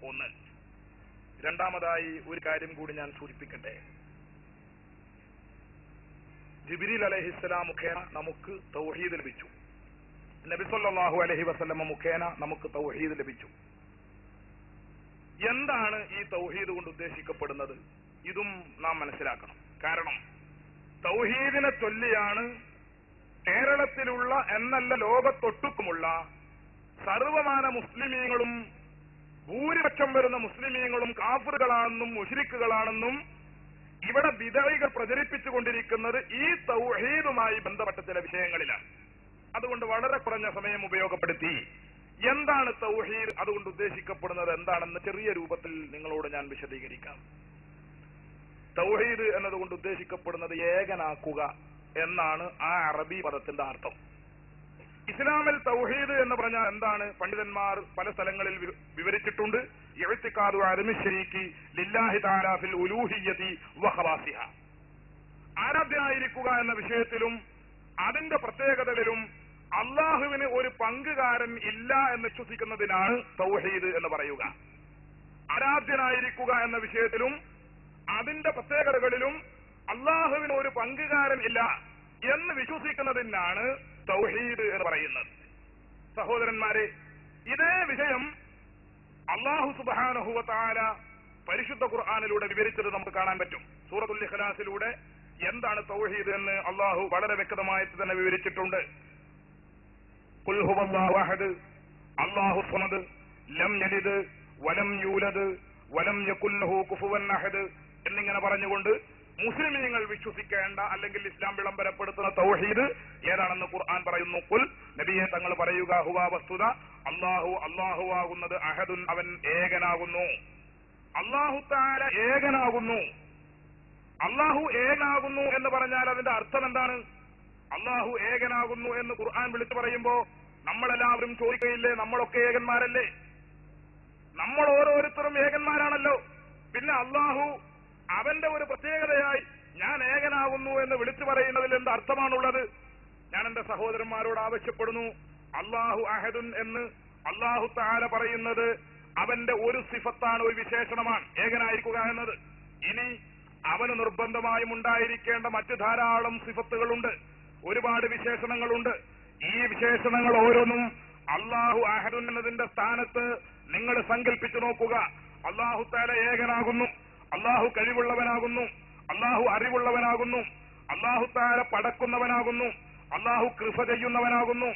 ഒന്ന്. രണ്ടാമതായി ഒരു കാര്യം കൂടി ഞാൻ സൂചിപ്പിക്കട്ടെ. ജിബ്രീൽ അലൈഹിസ്സലാം മുഖേന നമുക്ക് തൗഹീദ് ലഭിച്ചു. നബി സല്ലല്ലാഹു അലൈഹി വസല്ലമ മുഖേന നമുക്ക് തൗഹീദ് ലഭിച്ചു. എന്താണ് ഈ തൗഹീദ് കൊണ്ട് ഉദ്ദേശിക്കപ്പെടുന്നത്? ഇതും നാം മനസ്സിലാക്കണം. കാരണം തൗഹീദിനെ ചൊല്ലിയാണ് കേരളത്തിലുള്ള എന്നല്ല ലോകത്തൊട്ടുക്കുമുള്ള സർവമാന മുസ്ലിമീങ്ങളും ഭൂരിപക്ഷം വരുന്ന മുസ്ലിമീങ്ങളും കാഫിറുകളാണെന്നും മുശ്രിക്കുകളാണെന്നും ഇവിടെ ബിദഈകൾ പ്രചരിപ്പിച്ചുകൊണ്ടിരിക്കുന്നത് ഈ തൗഹീദുമായി ബന്ധപ്പെട്ട ചില വിഷയങ്ങളിലാണ്. അതുകൊണ്ട് വളരെ കുറഞ്ഞ സമയം ഉപയോഗപ്പെടുത്തി എന്താണ് തൗഹീദ്, അതുകൊണ്ട് ഉദ്ദേശിക്കപ്പെടുന്നത് എന്താണെന്ന് ചെറിയ രൂപത്തിൽ നിങ്ങളോട് ഞാൻ വിശദീകരിക്കാം. തൗഹീദ് എന്നതുകൊണ്ട് ഉദ്ദേശിക്കപ്പെടുന്നത് ഏകനാക്കുക എന്നാണ് ആ അറബി പദത്തിന്റെ അർത്ഥം. ഇസ്ലാമിൽ തൗഹീദ് എന്ന് പറഞ്ഞാൽ എന്താണ്? പണ്ഡിതന്മാർ പല സ്ഥലങ്ങളിൽ വിവരിച്ചിട്ടുണ്ട്. ഇഅ്തിഖാദു അദമി ശരീക്കി ലില്ലാഹി തആല ഫിൽ ഉലൂഹിയ്യതി വഖവാസിഹ. ആരാധ്യനായിരിക്കുക എന്ന വിഷയത്തിലും അതിന്റെ പ്രത്യേകതകളിലും അള്ളാഹുവിന് ഒരു പങ്കുകാരൻ ഇല്ല എന്ന് വിശ്വസിക്കുന്നതിനാണ് തൗഹീദ് എന്ന് പറയുക. ആരാധ്യനായിരിക്കുക എന്ന വിഷയത്തിലും അതിന്റെ പ്രത്യേകതകളിലും അള്ളാഹുവിന് ഒരു പങ്കുകാരൻ ഇല്ല എന്ന് വിശ്വസിക്കുന്നതിനാണ് തൗഹീദ് എന്ന് പറയുന്നത്. സഹോദരന്മാരെ, ഇതേ വിഷയം അല്ലാഹു സുബ്ഹാനഹു വ തആല പരിശുദ്ധ ഖുർആനിലൂടെ വിവരിച്ചത് നമുക്ക് കാണാൻ പറ്റും. സൂറത്തുൽ ഇഖ്ലാസിലൂടെ എന്താണ് തൗഹീദ് എന്ന് അല്ലാഹു വളരെ വ്യക്തമായിട്ട് തന്നെ വിവരിച്ചിട്ടുണ്ട്. ഖുൽ ഹുവല്ലാഹു അഹദ് അല്ലാഹു സമദ് ലം യലിദ് വലം യൂലദ് വലം യകുൽ ലഹു കുഫുവൻ അഹദ് എന്നിങ്ങനെ പറഞ്ഞുകൊണ്ട് മുസ്ലിമീങ്ങൾ വിശ്വസിക്കേണ്ട അല്ലെങ്കിൽ ഇസ്ലാം വിളംബരപ്പെടുത്തുന്ന തൗഹീദ് ഏതാണെന്ന് ഖുർആൻ പറയുന്നു. ഖുൽ, നബിയെ തങ്ങൾ പറയുക, ഹുവ വസ്തുത അല്ലാഹു ആകുന്നത് അഹദുൻ, അവൻ ഏകനാകുന്നു. അല്ലാഹു തആല ഏകനാകുന്നു. അല്ലാഹു ഏകനാകുന്നു എന്ന് പറഞ്ഞാൽ അതിന്റെ അർത്ഥം എന്താണ്? അല്ലാഹു ഏകനാകുന്നു എന്ന് ഖുർആൻ വിളിച്ചു പറയുമ്പോ നമ്മളെല്ലാവരും ചോദിക്കയില്ലേ, നമ്മളൊക്കെ ഏകന്മാരല്ലേ? നമ്മൾ ഓരോരുത്തരും ഏകന്മാരാണല്ലോ. പിന്നെ അല്ലാഹു അവന്റെ ഒരു പ്രത്യേകതയായി ഞാൻ ഏകനാകുന്നു എന്ന് വിളിച്ചു പറയുന്നതിൽ എന്ത് അർത്ഥമാണുള്ളത്? ഞാൻ എന്റെ സഹോദരന്മാരോട് ആവശ്യപ്പെടുന്നു, അല്ലാഹു അഹദുൻ എന്ന് അല്ലാഹു തആല പറയുന്നത് അവന്റെ ഒരു സിഫത്താണ്, ഒരു വിശേഷണമാണ് ഏകനായിരിക്കുക എന്നത്. ഇനി അവന് നിർബന്ധമായും ഉണ്ടായിരിക്കേണ്ട മറ്റു ധാരാളം സിഫത്തുകളുണ്ട്, ഒരുപാട് വിശേഷണങ്ങളുണ്ട്. ഈ വിശേഷണങ്ങൾ ഓരോന്നും അല്ലാഹു അഹദുൻ എന്നതിന്റെ സ്ഥാനത്ത് നിങ്ങൾ സങ്കല്പിച്ചു നോക്കുക. അല്ലാഹു തആല ഏകനാകുന്നു, അല്ലാഹു കഴിവുള്ളവനാകുന്നു, അല്ലാഹു അറിവുള്ളവനാകുന്നു, അല്ലാഹു തആല പടക്കുന്നവനാകുന്നു, അല്ലാഹു കൃപ ചെയ്യുന്നവനാകുന്നു,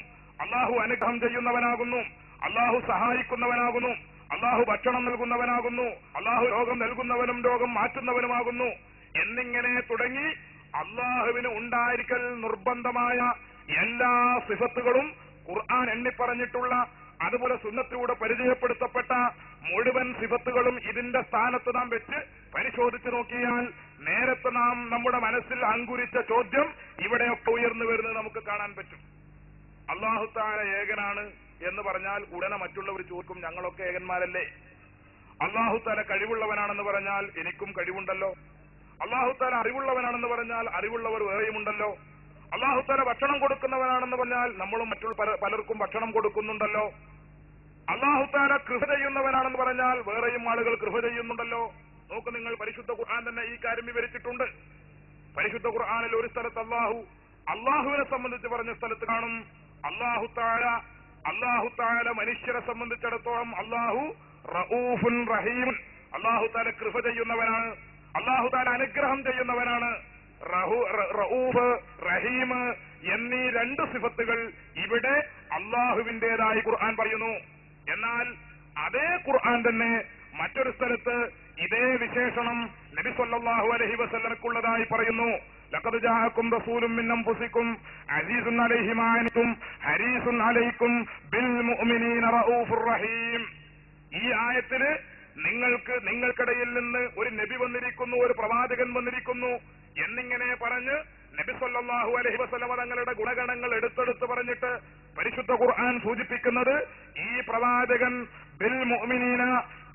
അല്ലാഹു അനുഗ്രഹം ചെയ്യുന്നവനാകുന്നു, അല്ലാഹു സഹായിക്കുന്നവനാകുന്നു, അല്ലാഹു ഭക്ഷണം നൽകുന്നവനാകുന്നു, അല്ലാഹു രോഗം നൽകുന്നവനും രോഗം മാറ്റുന്നവനുമാകുന്നു എന്നിങ്ങനെ തുടങ്ങി അല്ലാഹുവിന് ഉണ്ടായിരിക്കൽ നിർബന്ധമായ എല്ലാ സിഫത്തുകളും ഖുർആൻ എണ്ണിപ്പറഞ്ഞിട്ടുള്ള, അതുപോലെ സുന്നത്തിലൂടെ പരിചയപ്പെടുത്തപ്പെട്ട മുഴുവൻ സിഫത്തുകളും ഇതിന്റെ സ്ഥാനത്ത് നാം വെച്ച് പരിശോധിച്ചു നോക്കിയാൽ നേരത്തെ നാം നമ്മുടെ മനസ്സിൽ അങ്കുരിച്ച ചോദ്യം ഇവിടെയൊക്കെ ഉയർന്നു വരുന്നത് നമുക്ക് കാണാൻ പറ്റും. അല്ലാഹു തആല ഏകനാണ് എന്ന് പറഞ്ഞാൽ ഉടനെ മറ്റുള്ളവർ ചോദിക്കും, ഞങ്ങളൊക്കെ ഏകന്മാരല്ലേ? അല്ലാഹു തആല കഴിവുള്ളവനാണെന്ന് പറഞ്ഞാൽ എനിക്കും കഴിവുണ്ടല്ലോ. അല്ലാഹു തആല അറിവുള്ളവനാണെന്ന് പറഞ്ഞാൽ അറിവുള്ളവർ വേറെയുമുണ്ടല്ലോ. അല്ലാഹു തആല ഭക്ഷണം കൊടുക്കുന്നവനാണെന്ന് പറഞ്ഞാൽ നമ്മളും മറ്റുള്ള പലർക്കും ഭക്ഷണം കൊടുക്കുന്നുണ്ടല്ലോ. അല്ലാഹു തആല കൃപ ചെയ്യുന്നവനാണെന്ന് പറഞ്ഞാൽ വേറെയും ആളുകൾ കൃപ ചെയ്യുന്നുണ്ടല്ലോ. നോക്ക് നിങ്ങൾ, പരിശുദ്ധ ഖുർആൻ തന്നെ ഈ കാര്യം വിവരിച്ചിട്ടുണ്ട്. പരിശുദ്ധ ഖുർആനിൽ ഒരു സ്ഥലത്ത് അല്ലാഹുവിനെ സംബന്ധിച്ച് പറഞ്ഞ സ്ഥലത്ത് കാണും അല്ലാഹു തആല മനുഷ്യരെ സംബന്ധിച്ചിടത്തോളം അല്ലാഹു റഊഫുൻ റഹീമുൻ, അല്ലാഹു തആല കൃപ ചെയ്യുന്നവനാണ്, അല്ലാഹു തആല അനുഗ്രഹം ചെയ്യുന്നവനാണ്. റഊഫ്, റഹീം എന്നീ രണ്ട് സിഫത്തുകൾ ഇവിടെ അല്ലാഹുവിന്റേതായി ഖുർആൻ പറയുന്നു. എന്നാൽ അതേ ഖുർആൻ തന്നെ മറ്റൊരു സ്ഥലത്ത് ഇതേ വിശേഷണം നബി സല്ലല്ലാഹു അലൈഹി വസല്ലമക്കുള്ളതായി പറയുന്നു. ലഖദ് ജാഅക്കും റസൂലും മിൻ അൻഫുസിക്കും അസീസുൻ അലൈഹി മാ അനിതും ഹരീസുൻ അലൈക്കും ബിൽ മുഅ്മിനീന റഊഫുർ റഹീം. ഈ ആയത്തിന് നിങ്ങൾക്കിടയിൽ നിന്ന് ഒരു നബി വന്നിരിക്കുന്നു, ഒരു പ്രവാചകൻ വന്നിരിക്കുന്നു എന്നിങ്ങനെ പറഞ്ഞ് നബി സല്ലല്ലാഹു അലൈഹി വസല്ലമ തങ്ങളുടെ ഗുണഗണങ്ങൾ എടുത്തെടുത്ത് പറഞ്ഞിട്ട് പരിശുദ്ധ ഖുർആൻ സൂചിപ്പിക്കുന്നത് ഈ പ്രവാചകൻ ബിൽ മുഅ്മിനീന,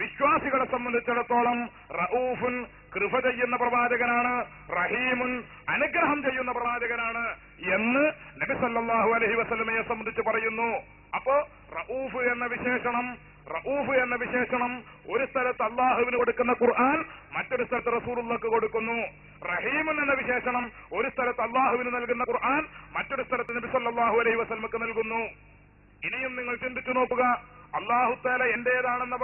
വിശ്വാസികളെ സംബന്ധിച്ചിടത്തോളം റഊഫുൻ, കൃപ ചെയ്യുന്ന പ്രവാചകനാണ്, റഹീമുൻ, അനുഗ്രഹം ചെയ്യുന്ന പ്രവാചകനാണ് എന്ന് നബി സല്ലല്ലാഹു അലൈഹി വസല്ലമയെ സംബന്ധിച്ച് പറയുന്നു. അപ്പോ റഊഫ് എന്ന വിശേഷണം റഊഫ് എന്ന വിശേഷണം ഒരു സ്ഥലത്ത് അള്ളാഹുവിന് കൊടുക്കുന്ന ഖുർആൻ മറ്റൊരു സ്ഥലത്ത് റസൂലുള്ളാഹിക്ക് കൊടുക്കുന്നു. റഹീമുൻ എന്ന വിശേഷണം ഒരു സ്ഥലത്ത് അള്ളാഹുവിന് നൽകുന്ന ഖുർആൻ മറ്റൊരു സ്ഥലത്ത് നബി സല്ലല്ലാഹു അലൈഹി വസല്ലമക്ക് നൽകുന്നു. ഇനിയും നിങ്ങൾ ചിന്തിച്ചു നോക്കുക, അല്ലാഹു തആല എന്റേതാണെന്ന്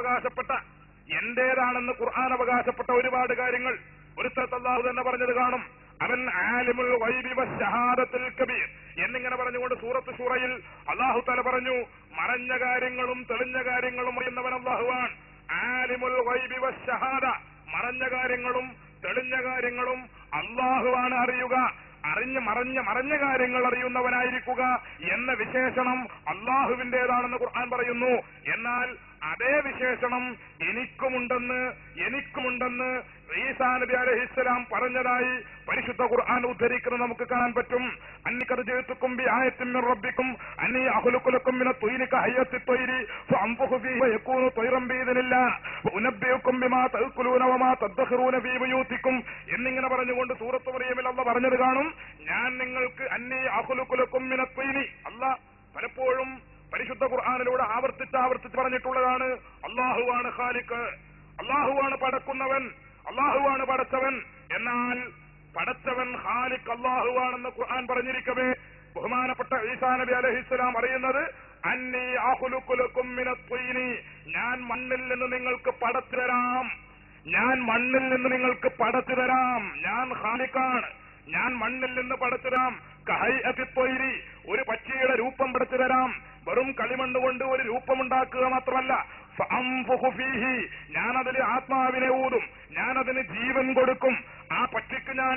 ഖുർആൻ അവകാശപ്പെട്ട ഒരുപാട് കാര്യങ്ങൾ ഒരു സ്ഥലത്ത് അല്ലാഹു തന്നെ പറഞ്ഞത് കാണും. അവൻ ആലിമുൽ ഗൈബി വശഹാദത്തുൽ കബീർ എന്നിങ്ങനെ പറഞ്ഞുകൊണ്ട് സൂറത്ത് ശൂറയിൽ അല്ലാഹു തആല പറഞ്ഞു, മറഞ്ഞ കാര്യങ്ങളും തെളിഞ്ഞ കാര്യങ്ങളും അറിയുന്നവൻ അല്ലാഹുവാണ്. ആലിമുൽ ഗൈബി വശഹാദ, മറഞ്ഞ കാര്യങ്ങളും തെളിഞ്ഞ കാര്യങ്ങളും അല്ലാഹുവാണ് അറിയുക. മറഞ്ഞ കാര്യങ്ങൾ അറിയുന്നവനായിരിക്കുക എന്ന വിശേഷണം അള്ളാഹുവിന്റേതാണെന്ന് ഖുർആൻ പറയുന്നു. എന്നാൽ അതേ വിശേഷണം എനിക്കുമുണ്ടെന്ന് ഈസാ നബി അലൈഹിസ്സലാം പറഞ്ഞതായി പരിശുദ്ധ ഖുർആൻ ഉദ്ധരിക്കുന്നത് നമുക്ക് കാണാൻ പറ്റും. അന്നിഖദ് ജിഅ്തുകും ബിആയത്തിൻ മിർ റബ്ബിക്കും അന്നി അഖ്ലുഖു ലക്കും മിന ത്വയ്രി കഹയ്യത്തി ത്വയ്രി ഫഅൻഫുഖു ഫീഹി വയകൂനു ത്വയ്റൻ ബിഇദ്നില്ലാഹ് വഉനബ്ബിഉകും ബിമാ തഅകുലൂന വമാ തദ്ഖിറൂന ഫീ ബുയൂതിക്കും എന്നിങ്ങനെ പറഞ്ഞുകൊണ്ട് സൂറത്ത് മറിയമിൽ അല്ലാഹ് പറഞ്ഞത് കാണും, ഞാൻ നിങ്ങൾക്ക് അന്നി അഖ്ലുഖു ലക്കും മിന ത്വയ്രി. അല്ലാഹ് പലപ്പോഴും പരിശുദ്ധ ഖുർആനിലൂടെ ആവർത്തിച്ച് പറഞ്ഞിട്ടുള്ളതാണ്, അല്ലാഹുവാണ് ഖാലിഖ്, അല്ലാഹുവാണ് പടക്കുന്നവൻ, അല്ലാഹുവാണ് പടച്ചവൻ. എന്നാൽ പടച്ചവൻ ഖാലിഖ് അല്ലാഹുവാണെന്ന് ഖുർആൻ പറഞ്ഞിരിക്കവേ ബഹുമാനപ്പെട്ട ഈസാ നബി അലൈഹിസ്സലാം അറിയുന്നത് അന്നി അഖ്ലുഖു ലക്കും മിനത് ത്വയ്രി, ഞാൻ മണ്ണിൽ നിന്ന് നിങ്ങൾക്ക് പടച്ചു തരാം, ഞാൻ ഖാലിഖാണ്, ഞാൻ മണ്ണിൽ നിന്ന് പടച്ചു തരാം. കഹയ്യത്തി ത്വയ്രി, ഒരു പക്ഷിയുടെ രൂപം പടച്ചു തരാം. വെറും കളിമണ്ണ് കൊണ്ട് ഒരു രൂപമുണ്ടാക്കുക മാത്രമല്ല, ഫഅൻഫുഖു ഫീഹി, ഞാനതിൽ ആത്മാവിനെ ഊതും, ഞാനതിന് ജീവൻ കൊടുക്കും, ആ പക്ഷിക്ക് ഞാൻ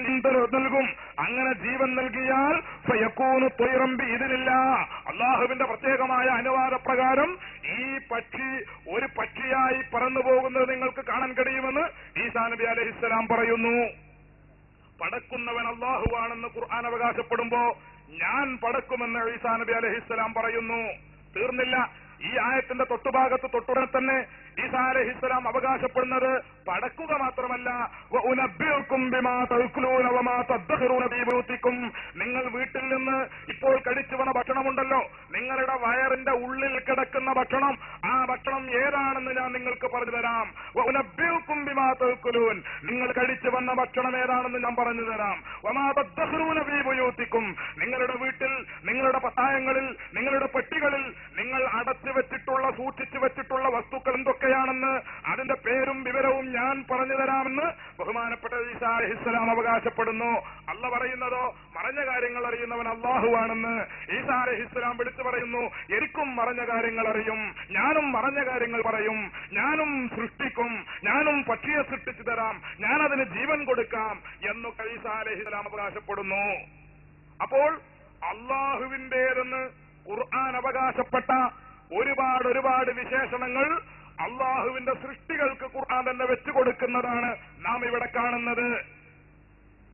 നൽകും. അങ്ങനെ ജീവൻ നൽകിയാൽ ഫയകൂനു ത്വയ്റൻ ബിഇദ്നില്ലാഹ്, അല്ലാഹുവിന്റെ പ്രത്യേകമായ അനുവാദപ്രകാരം ഈ പക്ഷി ഒരു പക്ഷിയായി പറന്നു പോകുന്നത് നിങ്ങൾക്ക് കാണാൻ കഴിയുമെന്ന് ഈസാ നബി അലൈഹിസ്സലാം പറയുന്നു. പടക്കുന്നവൻ അല്ലാഹുവാണെന്ന് ഖുർആൻ അവകാശപ്പെടുമ്പോ ഞാൻ പടക്കുമെന്ന് ഈസാ നബി അലൈഹിസ്സലാം പറയുന്നു. തീർന്നില്ല, ഈ ആയത്തിന്റെ തൊട്ടുടനെ തന്നെ ഈസാ അലൈഹിസ്സലാം അവകാശപ്പെടുന്നത് പടക്കുക മാത്രമല്ല, വഉനബ്ബിഉകും ബിമാ തഅകുലൂന വമാ തദ്ഖിറൂന ഫീ ബുയൂതിക്കും, നിങ്ങൾ വീട്ടിൽ നിന്ന് ഇപ്പോൾ കഴിച്ചു വന്ന ഭക്ഷണമുണ്ടല്ലോ, നിങ്ങളുടെ വയറിന്റെ ഉള്ളിൽ കിടക്കുന്ന ഭക്ഷണം, ആ ഭക്ഷണം ഏതാണെന്ന് ഞാൻ നിങ്ങൾക്ക് പറഞ്ഞു തരാം. വഉനബ്ബിഉകും ബിമാ തഅകുലൂൻ, നിങ്ങൾ കഴിച്ചു വന്ന ഭക്ഷണം ഏതാണെന്ന് ഞാൻ പറഞ്ഞു തരാം. വമാ തദ്ഖിറൂന ഫീ ബുയൂതിക്കും, നിങ്ങളുടെ വീട്ടിൽ, നിങ്ങളുടെ പത്തായങ്ങളിൽ, നിങ്ങളുടെ പെട്ടികളിൽ നിങ്ങൾ സൂക്ഷിച്ചു വെച്ചിട്ടുള്ള വസ്തുക്കൾ എന്തൊക്കെയാണെന്ന് അതിന്റെ പേരും വിവരവും ഞാൻ പറഞ്ഞു തരാമെന്ന് ബഹുമാനപ്പെട്ട ഈസാ അലൈഹിസ്സലാം അവകാശപ്പെടുന്നു. അല്ല പറയുന്നതോ മറഞ്ഞ കാര്യങ്ങൾ അറിയുന്നവൻ അല്ലാഹുവാണെന്ന്. ഈസാ അലൈഹിസ്സലാം വിളിച്ചു പറയുന്നു, എനിക്കും മറഞ്ഞ കാര്യങ്ങൾ അറിയും, ഞാനും മറഞ്ഞ കാര്യങ്ങൾ പറയും, ഞാനും സൃഷ്ടിക്കും, ഞാനും പക്ഷിയെ സൃഷ്ടിച്ചു തരാം, ഞാനതിന് ജീവൻ കൊടുക്കാം എന്നൊക്കെ ഈസാ അലൈഹിസ്സലാം അവകാശപ്പെടുന്നു. അപ്പോൾ അല്ലാഹുവിന്റേതെന്ന് ഖുർആൻ അവകാശപ്പെട്ട ഒരുപാട് വിശേഷണങ്ങൾ അള്ളാഹുവിന്റെ സൃഷ്ടികൾക്ക് ഖുർആൻ തന്നെ വെച്ചു കൊടുക്കുന്നതാണ് നാം ഇവിടെ കാണുന്നത്.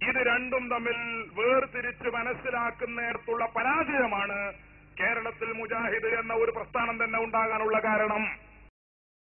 ഇത് രണ്ടും തമ്മിൽ വേർതിരിച്ച് മനസ്സിലാക്കുന്നിടത്തുള്ള പരാജയമാണ് കേരളത്തിൽ മുജാഹിദ് എന്ന ഒരു പ്രസ്ഥാനം തന്നെ ഉണ്ടാകാനുള്ള കാരണം.